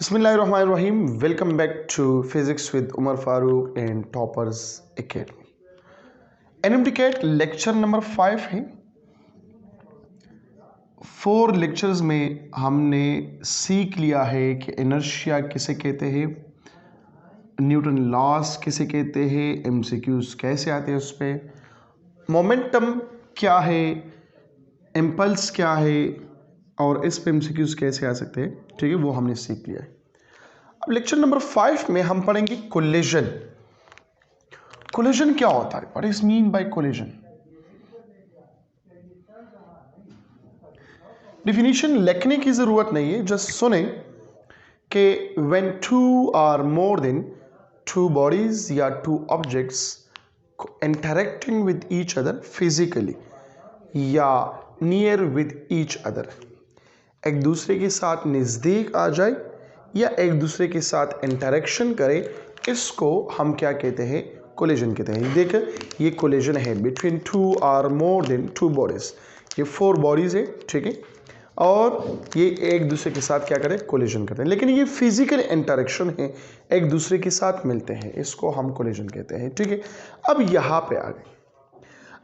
Bismillahirrahmanirrahim. Welcome back to Physics with Umar Farooq and Toppers Academy. NMTCAT lecture number 5 है। 4 lectures में हमने सीख लिया है कि इनर्शिया किसे कहते हैं, न्यूटन लॉस किसे कहते हैं, एमसीक्यूज कैसे आते हैं, उस पर मोमेंटम क्या है, इम्पल्स क्या है और इस पे एमसीक्यूज कैसे आ सकते हैं। ठीक है, वो हमने सीख लिया है। अब लेक्चर नंबर 5 में हम पढ़ेंगे कोलिजन। कोलिजन क्या होता है, what is mean by collision. Definition लिखने की जरूरत नहीं है, जस्ट सुने कि when two or more than two bodies या two objects interacting with each other physically या नियर विद ईच अदर, एक दूसरे के साथ नज़दीक आ जाए या एक दूसरे के साथ इंटरेक्शन करे, इसको हम क्या कहते हैं, कोलिजन कहते हैं। देख, ये कोलिजन है between two or more than two bodies. ये 4 बॉडीज है, ठीक है, और ये एक दूसरे के साथ क्या करें, कोलिजन करते हैं। लेकिन ये फिजिकल इंटरेक्शन है, एक दूसरे के साथ मिलते हैं, इसको हम कोलिजन कहते हैं। ठीक है, अब यहाँ पे आ गए।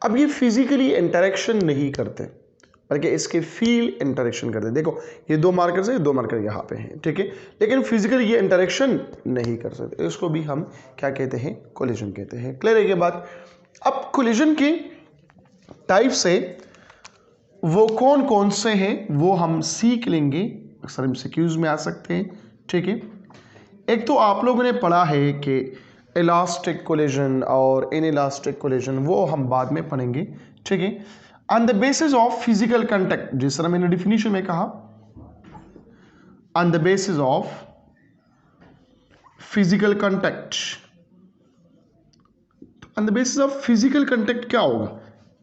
अब ये फिजिकली इंटरेक्शन नहीं करते बल्कि इसके फील्ड इंटरेक्शन करते हैं। देखो, ये 2 मार्कर्स है, 2 मार्कर यहाँ पे हैं, ठीक है, लेकिन फिजिकली ये इंटरेक्शन नहीं कर सकते, इसको भी हम क्या कहते हैं, कोलिजन कहते हैं। क्लियर है ये बात। अब कोलिजन के टाइप्स है वो कौन कौन से हैं वो हम सीख लेंगे, अक्सर एमसीक्यूज में आ सकते हैं। ठीक है, एक तो आप लोगों ने पढ़ा है कि इलास्टिक कोलिजन और इनइलास्टिक कोलिजन, वो हम बाद में पढ़ेंगे। ठीक है, on the basis of physical contact, जिस तरह मैंने डिफिनीशन में कहा, on the basis of physical contact. On the basis of physical contact क्या होगा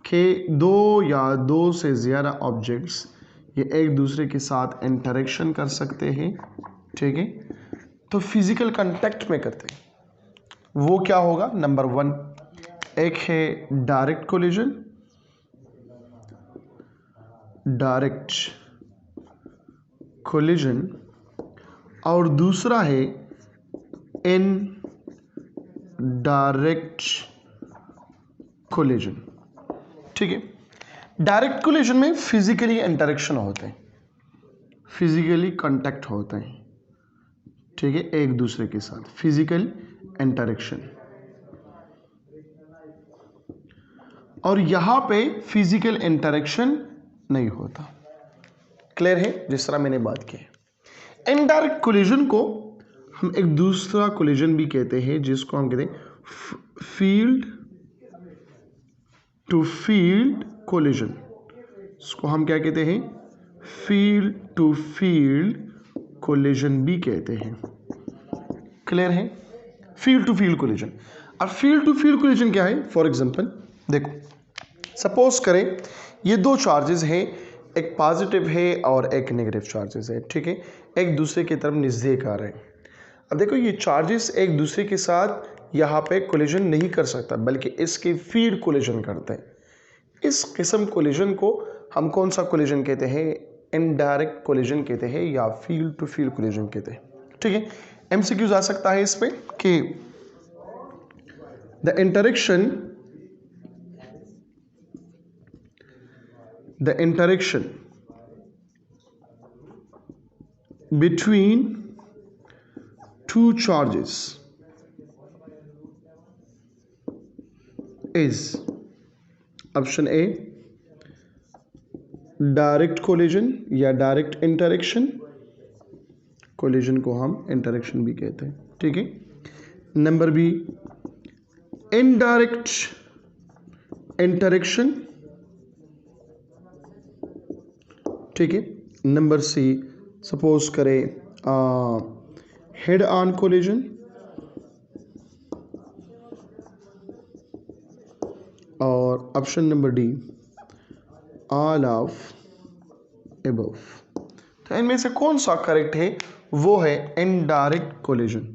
कि 2 या 2 से ज़्यादा ऑब्जेक्ट्स ये एक दूसरे के साथ इंटरेक्शन कर सकते हैं। ठीक है, तो फिजिकल कांटेक्ट में करते हैं, वो क्या होगा। नंबर 1 एक है डायरेक्ट कोलिजन, डायरेक्ट कोलिजन, और दूसरा है इनडायरेक्ट कोलिजन। ठीक है, डायरेक्ट कोलिजन में फिजिकली इंटरेक्शन होते हैं, फिजिकली कांटेक्ट होते हैं। ठीक है, एक दूसरे के साथ फिजिकल इंटरेक्शन, और यहां पे फिजिकल इंटरेक्शन नहीं होता। क्लियर है, जिस तरह मैंने बात की। इनडायरेक्ट कोलिजन को हम एक दूसरा कोलिजन भी कहते हैं, जिसको हम कहते हैं फील्ड टू फील्ड कोलिजन। इसको हम क्या कहते हैं, फील्ड टू फील्ड कोलिजन भी कहते हैं। क्लियर है, फील्ड टू फील्ड कोलिजन। अब फील्ड टू फील्ड कोलिजन क्या है, फॉर एग्जांपल देखो, सपोज करें ये 2 चार्जेस हैं, एक पॉजिटिव है और एक नेगेटिव चार्जेस है। ठीक है, एक दूसरे की तरफ नज़दीक आ रहे हैं। अब देखो, ये चार्जेस एक दूसरे के साथ यहाँ पे कोलिजन नहीं कर सकता, बल्कि इसके फील्ड कोलिजन करते हैं। इस किस्म कोलिजन को हम कौन सा कोलिजन कहते हैं, इनडायरेक्ट कोलिजन कहते हैं या फील्ड टू फील्ड कोलिजन कहते हैं। ठीक है, एमसीक्यूज आ सकता है इस पे कि the interaction between 2 charges is option A direct collision या डायरेक्ट इंटरेक्शन। कोलिजन को हम इंटरेक्शन भी कहते हैं। ठीक है, नंबर बी इनडायरेक्ट इंटरेक्शन। ठीक है, नंबर सी सपोज करें हेड ऑन कोलिजन, और option number D all of above. तो इनमें से कौन सा करेक्ट है, वो है इनडायरेक्ट कोलिजन।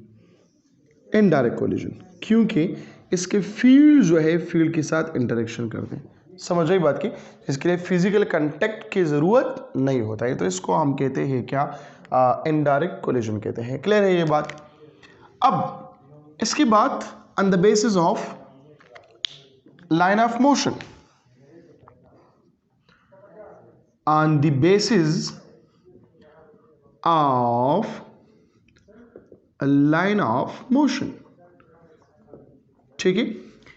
इनडायरेक्ट कोलिजन क्योंकि इसके फील्ड जो है फील्ड के साथ इंटरेक्शन करते हैं। समझ आई बात की, इसके लिए फिजिकल कांटेक्ट की ज़रूरत नहीं होता है, तो इसको हम कहते हैं क्या, इनडायरेक्ट कोलिजन कहते हैं। क्लियर है ये बात? अब इसकी बात on the basis of line of motion, on the basis of line of motion, ठीक है।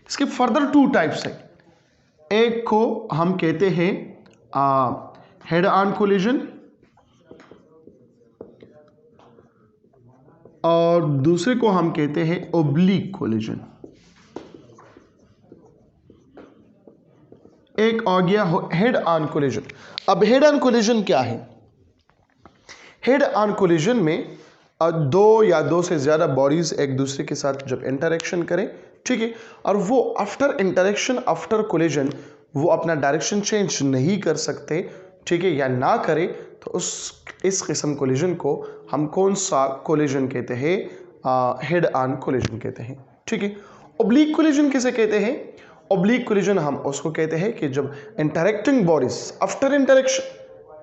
इसके फर्दर टू टाइप्स है। एक को हम कहते हैं हेड ऑन कोलिजन और दूसरे को हम कहते हैं ओब्लिक कोलिजन। एक आ गया हेड ऑन कोलिजन। अब हेड ऑन कोलिजन क्या है? हेड ऑन कोलिजन में दो या दो से ज़्यादा बॉडीज एक दूसरे के साथ जब इंटरेक्शन करें, ठीक है, और वो आफ्टर इंटरेक्शन, आफ्टर कोलिजन वो अपना डायरेक्शन चेंज नहीं कर सकते, ठीक है, या ना करें, तो इस किस्म कोलिजन को हम कौन सा कोलिजन कहते हैं? हेड ऑन कोलिजन कहते हैं, ठीक है। ओब्लिक कोलिजन किसे कहते हैं? ओब्लिक कोलिजन हम उसको कहते हैं कि जब इंटरेक्टिंग बॉडीज आफ्टर इंटरेक्शन,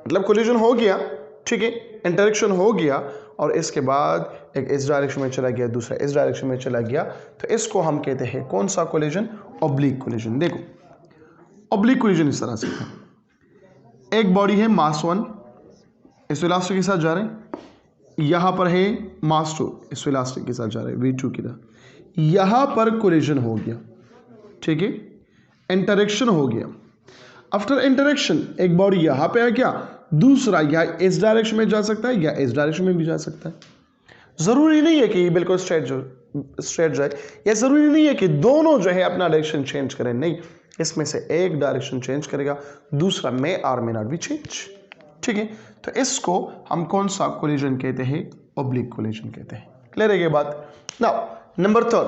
मतलब कोलिजन हो गया, ठीक है, इंटरेक्शन हो गया और इसके बाद एक इस डायरेक्शन में चला गया, दूसरा इस डायरेक्शन में चला गया, तो इसको हम कहते हैं कौन सा कोलिजन? Oblique collision. देखो ओब्लिक कोलिजन इस तरह से है। एक बॉडी है मास 1, इस इलास्टिक के साथ जा रहे हैं, यहां पर है मास 2, इस इलास्टिक के साथ जा रहे हैं V2 की तरह, यहां पर कोलिजन हो गया, ठीक है, इंटरेक्शन हो गया। आफ्टर इंटरेक्शन एक बॉडी यहां पे आ गया, दूसरा या इस डायरेक्शन में जा सकता है या इस डायरेक्शन में भी जा सकता है। जरूरी नहीं है कि बिल्कुल स्ट्रेट जाए, या जरूरी नहीं है कि दोनों जो है अपना डायरेक्शन चेंज करें, नहीं, इसमें से एक डायरेक्शन चेंज करेगा, दूसरा मे और मे नॉट बी चेंज, ठीक है। तो इसको हम कौन सा कोलिजन कहते हैं? ओब्लिक कोलिजन कहते हैं। क्लियर है ये बात? Now number 3,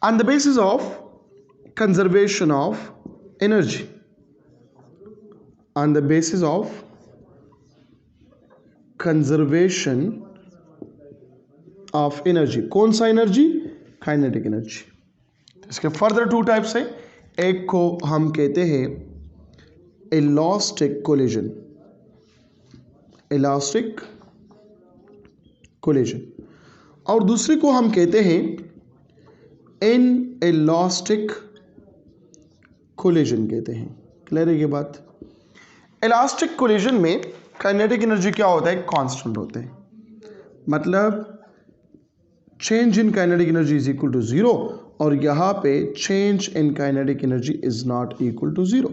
on the basis of conservation of energy, on the basis of conservation of energy, कौन सा एनर्जी? Kinetic energy. इसके फर्दर टू टाइप्स है। एक को हम कहते हैं इलास्टिक कोलिजन, इलास्टिक कोलिजन, और दूसरे को हम कहते हैं इन इलास्टिक कोलिजन कहते हैं। क्लियर है ये बात? इलास्टिक कोलिजन में काइनेटिक एनर्जी क्या होता है? कांस्टेंट होते हैं, मतलब change in kinetic energy is equal to 0, और यहां पे change in kinetic energy is not equal to 0।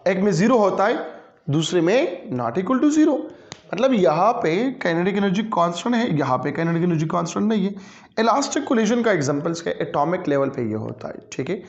एक में 0 होता है, दूसरे में नॉट इक्वल टू 0, मतलब यहां पे काइनेटिक एनर्जी कांस्टेंट है, यहां पे काइनेटिक एनर्जी कांस्टेंट नहीं है। इलास्टिक कोलिजन का एग्जांपल्स क्या? एटॉमिक लेवल पे ये होता है, ठीक है,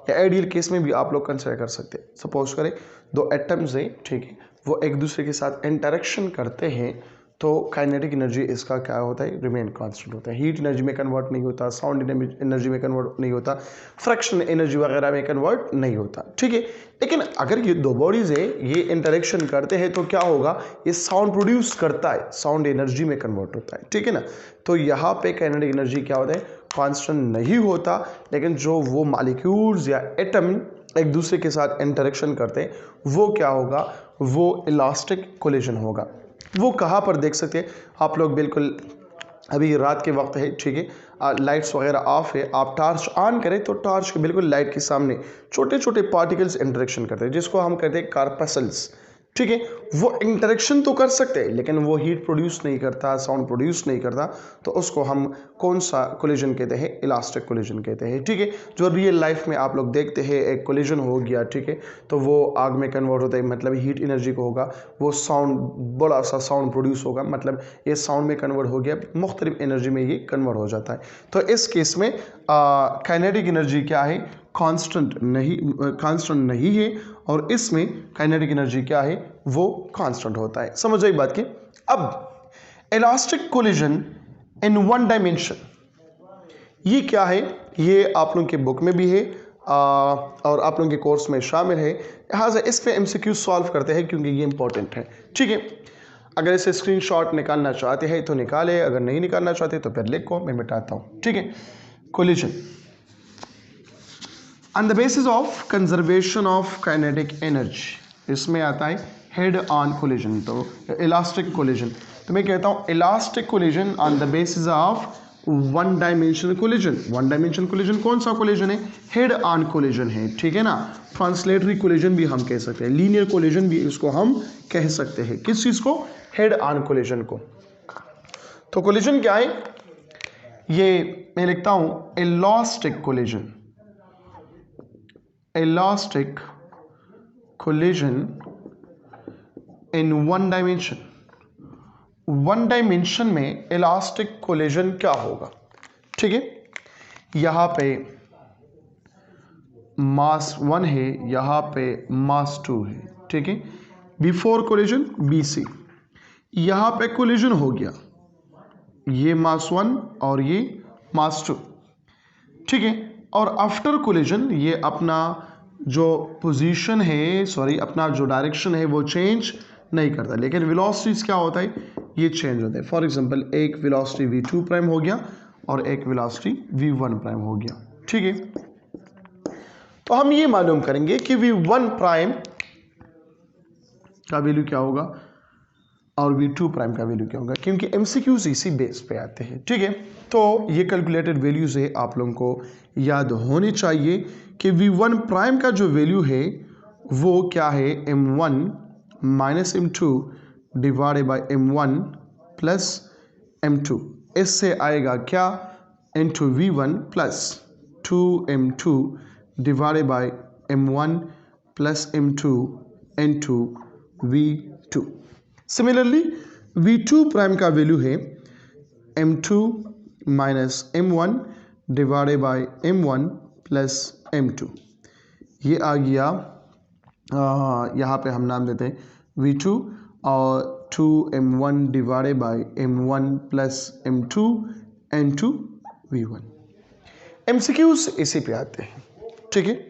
या आइडियल केस में भी आप लोग कंसिडर कर सकते हैं। सपोज करें दो एटम्स हैं, ठीक है, वो एक दूसरे के साथ इंटरेक्शन करते हैं, तो काइनेटिक एनर्जी इसका क्या होता है? रिमेन कांस्टेंट होता है। हीट एनर्जी में कन्वर्ट नहीं होता, साउंड एनर्जी में कन्वर्ट नहीं होता, फ्रैक्शन एनर्जी वगैरह में कन्वर्ट नहीं होता, ठीक है। लेकिन अगर ये दो बॉडीज है, ये इंटरेक्शन करते हैं, तो क्या होगा? ये साउंड प्रोड्यूस करता है, साउंड एनर्जी में कन्वर्ट होता है, ठीक है ना। तो यहाँ पे काइनेटिक एनर्जी क्या होता है? कांस्टेंट नहीं होता, लेकिन जो वो मॉलिक्यूल्स या एटम एक दूसरे के साथ इंटरेक्शन करते हैं, वो क्या होगा? वो इलास्टिक कोलिजन होगा। वो कहाँ पर देख सकते हैं आप लोग? बिल्कुल अभी रात के वक्त है, ठीक है, लाइट्स वगैरह ऑफ है, आप टॉर्च ऑन करें तो टॉर्च के बिल्कुल लाइट के सामने छोटे छोटे पार्टिकल्स इंटरेक्शन करते हैं, जिसको हम कहते हैं कार्पसल्स, ठीक है। वो इंटरेक्शन तो कर सकते हैं, लेकिन वो हीट प्रोड्यूस नहीं करता, साउंड प्रोड्यूस नहीं करता, तो उसको हम कौन सा कोलिजन कहते हैं? इलास्टिक कोलिजन कहते हैं, ठीक है। जो रियल लाइफ में आप लोग देखते हैं, एक कोलिजन हो गया, ठीक है, तो वो आग में कन्वर्ट होता है, मतलब हीट एनर्जी को होगा, वो साउंड, बड़ा सा साउंड प्रोड्यूस होगा, मतलब ये साउंड में कन्वर्ट हो गया, मुख्तलिफ एनर्जी में ये कन्वर्ट हो जाता है। तो इस केस में काइनेटिक एनर्जी क्या है? कांस्टेंट नहीं है, और इसमें काइनेटिक एनर्जी क्या है? वो कांस्टेंट होता है। समझ आई बात की? अब elastic collision in one dimension, ये क्या है? ये आप लोगों के बुक में भी है और आप लोगों के कोर्स में शामिल है, लिहाजा इस पे MCQ सॉल्व करते हैं क्योंकि ये इंपॉर्टेंट है, ठीक है। अगर इसे स्क्रीनशॉट निकालना चाहते हैं तो निकाले, अगर नहीं निकालना चाहते तो फिर लिखो, मैं मिटाता हूँ, ठीक है। Collision on the basis of conservation of kinetic energy, इसमें आता है हेड ऑन कोलिजन, तो इलास्टिक कोलिजन, तो मैं कहता हूँ elastic collision on the basis of one dimensional collision. One dimensional collision कौन सा कोलिजन है? हेड ऑन कोलिजन है, ठीक है ना। ट्रांसलेटरी कोलिजन भी हम कह सकते हैं, लीनियर कोलिजन भी इसको हम कह सकते हैं। किस चीज को? हेड ऑन कोलिजन को। तो कोलिजन क्या है? ये मैं लिखता हूं elastic collision, elastic collision in one dimension. One dimension में इलास्टिक कोलिजन क्या होगा? ठीक है, यहां पे मास 1 है, यहां पे मास 2 है, ठीक है। बिफोर कोलिजन BC, यहां पे कोलिजन हो गया, ये मास 1 और ये मास 2, ठीक है। और आफ्टर कोलिजन ये अपना जो पोजीशन है, सॉरी अपना जो डायरेक्शन है वो चेंज नहीं करता, लेकिन वेलोसिटीज क्या होता है? ये चेंज होता है। फॉर एग्जांपल एक वेलोसिटी v2 प्राइम हो गया और एक वेलोसिटी v1 प्राइम हो गया, ठीक है। तो हम ये मालूम करेंगे कि v1 प्राइम का वैल्यू क्या होगा और v2 प्राइम का वैल्यू क्या होगा, क्योंकि MCQs इसी बेस पे आते हैं, ठीक है। तो ये कैलकुलेटेड वैल्यूज है, आप लोगों को याद होनी चाहिए कि v1 प्राइम का जो वैल्यू है वो क्या है? m1 minus m2 divided by m1 plus m2। इससे आएगा क्या? into v1 plus 2m2 divided by m1 plus m2 into v2। Similarly v2 prime का वैल्यू है m2 minus m1 divided by m1 plus m2। ये आ गया, यहाँ पे हम नाम देते हैं v2 और 2m1 divided by m1 plus m2 into v1। MCQs इसी पे आते हैं, ठीक है।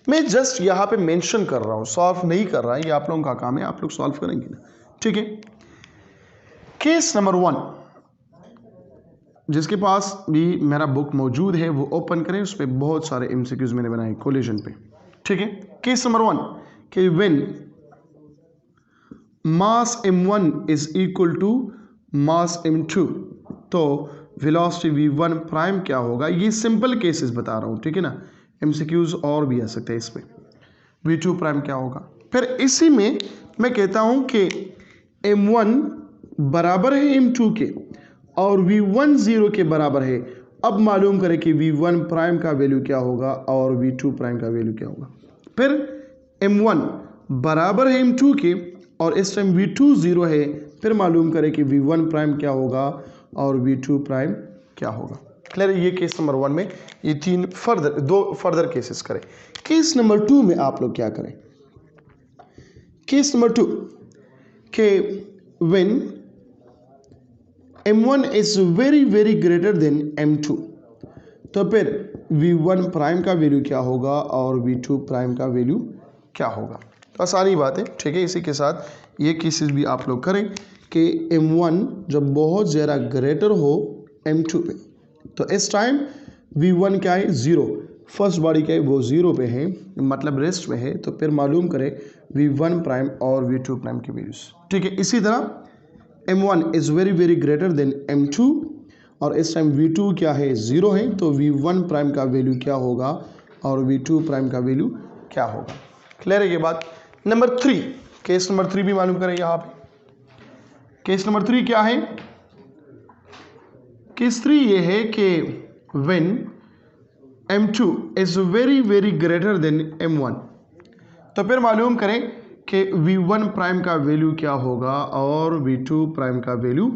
मैं जस्ट यहाँ पे मेंशन कर रहा हूँ, सॉल्व नहीं कर रहा है, ये आप लोगों का काम है, आप लोग सॉल्व करेंगे ना, ठीक है। केस नंबर 1, जिसके पास भी मेरा बुक मौजूद है वो ओपन करें, उस पर बहुत सारे MCQs मैंने बनाए कोलिजन पे, ठीक है। केस नंबर 1 कि when mass m1 is equal to mass m2, तो वेलोसिटी v1 प्राइम क्या होगा? ये सिंपल केसेस बता रहा हूँ, ठीक है ना। MCQs और भी आ सकते हैं इस पे। v2 प्राइम क्या होगा? फिर इसी में मैं कहता हूँ कि m1 बराबर है m2 के और v1 0 के बराबर है। अब मालूम करें कि v1 प्राइम का वैल्यू क्या होगा और v2 प्राइम का वैल्यू क्या होगा। फिर m1 बराबर है m2 के और इस टाइम v2 0 है, फिर मालूम करें कि v1 प्राइम क्या होगा और v2 प्राइम क्या होगा। क्लियर? ये केस नंबर 1 में ये दो फर्दर केसेस करें। केस नंबर 2 में आप लोग क्या करें? केस नंबर 2 के when m1 is very very greater than m2, तो फिर v1 प्राइम का वैल्यू क्या होगा और v2 प्राइम का वैल्यू क्या होगा। तो आसानी बात है, ठीक है। इसी के साथ ये केसेस भी आप लोग करें कि m1 जब बहुत ज़्यादा ग्रेटर हो m2 पे, तो इस टाइम v1 क्या है? 0। फर्स्ट बॉडी क्या है? वो 0 पे है, मतलब रेस्ट में है, तो फिर मालूम करें v1 प्राइम और v2 प्राइम की वैल्यूज, ठीक है। इसी तरह m1 is very very greater than m2 और इस टाइम v2 क्या है? 0 है, तो v1 प्राइम का वैल्यू क्या होगा और v2 प्राइम का वैल्यू क्या होगा। क्लियर है ये बात? नंबर 3, केस नंबर 3 भी मालूम करें यहाँ पे। केस नंबर 3 क्या है? केस 3 ये है कि when m2 is very very greater than m1, तो फिर मालूम करें कि v1 प्राइम का वैल्यू क्या होगा और v2 प्राइम का वैल्यू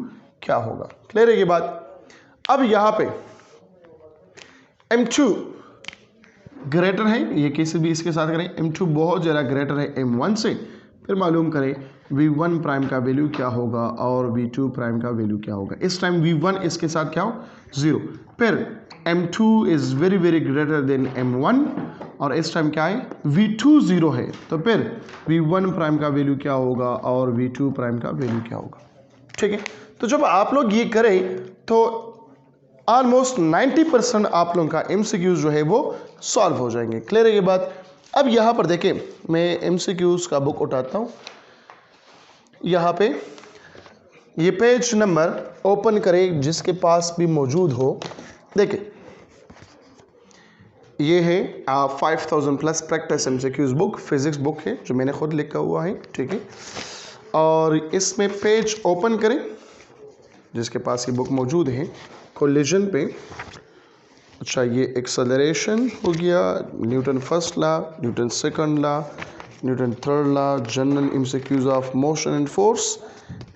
क्या होगा। क्लियर है ये बात? अब यहाँ पे m2 ग्रेटर है, ये केस भी इसके साथ करें, m2 बहुत ज़्यादा ग्रेटर है m1 से, फिर मालूम करें v1 प्राइम का वैल्यू क्या होगा और v2 प्राइम का वैल्यू क्या होगा। इस टाइम v1 इसके साथ क्या हो? 0। फिर m2 is very very greater than m1 और इस टाइम क्या है? v2 0 है, तो फिर v1 प्राइम का वैल्यू क्या होगा और v2 प्राइम का वैल्यू क्या होगा, ठीक है। तो जब आप लोग ये करें तो ऑलमोस्ट 90% आप लोगों का MCQs जो है वो सॉल्व हो जाएंगे। क्लियर है ये बात? अब यहाँ पर देखें, मैं MCQs का बुक उठाता हूँ, यहाँ पे ये पेज नंबर ओपन करें जिसके पास भी मौजूद हो। देखिए ये है 5000 plus practice MCQs book, physics book है जो मैंने खुद लिखा हुआ है, ठीक है। और इसमें पेज ओपन करें जिसके पास ये बुक मौजूद है, कोलिजन पे। अच्छा, ये एक्सेलरेशन हो गया, Newton first law, Newton second law, Newton third law, general MCQs of motion and force.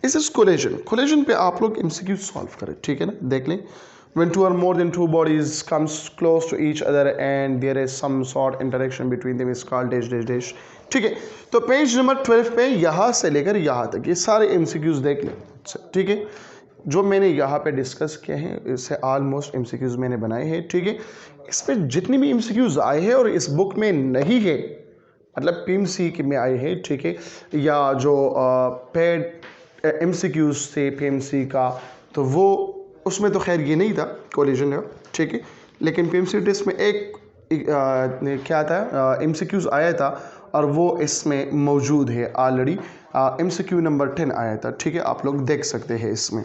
इस कोलिजन पे आप लोग एमसीक्यूज सॉल्व करें, ठीक है ना। देख लें, when two or more than two bodies comes close to each other and there is some sort interaction between them is called dash dash dash, ठीक है। तो पेज नंबर 12 पे यहाँ से लेकर यहाँ तक ये सारे एमसीक्यूज देख लें, ठीक है। जो मैंने यहाँ पे डिस्कस किए हैं इससे ऑलमोस्ट एमसीक्यूज मैंने बनाए हैं, ठीक है। इस पे जितनी भी एमसीक्यूज आए हैं और इस बुक में नहीं है, मतलब पीएमसी के में आए हैं, ठीक है, या जो पेड एमसीक्यूज थे पीएमसी का, तो वो उसमें तो खैर ये नहीं था कोलिजन है, ठीक है। लेकिन पीएमसी टेस्ट में एक क्या था, एमसीक्यूज आया था और वो इसमें मौजूद है ऑलरेडी। एमसीक्यू नंबर 10 आया था, ठीक है, आप लोग देख सकते हैं इसमें।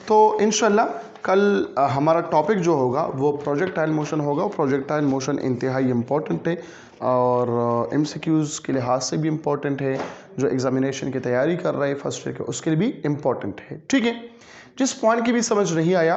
तो इंशाल्लाह कल हमारा टॉपिक जो होगा वो प्रोजेक्टाइल मोशन होगा। प्रोजेक्टाइल मोशन इंतहाई इम्पोर्टेंट है और एमसीक्यूज़ के लिहाज से भी इम्पोर्टेंट है। जो एग्जामिनेशन की तैयारी कर रहे हैं फर्स्ट ईयर के, उसके लिए भी इम्पोर्टेंट है, ठीक है। जिस पॉइंट की भी समझ नहीं आया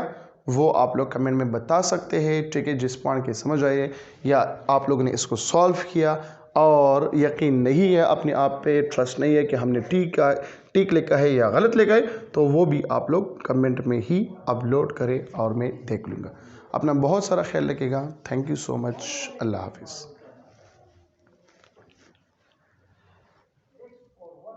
वो आप लोग कमेंट में बता सकते हैं, ठीक है। जिस पॉइंट की समझ आए या आप लोगों ने इसको सॉल्व किया और यकीन नहीं है, अपने आप पे ट्रस्ट नहीं है कि हमने ठीक लिखा है या गलत लिखा है, तो वो भी आप लोग कमेंट में ही अपलोड करें और मैं देख लूँगा। अपना बहुत सारा ख्याल रखिएगा। Thank you so much. अल्लाह हाफिज़।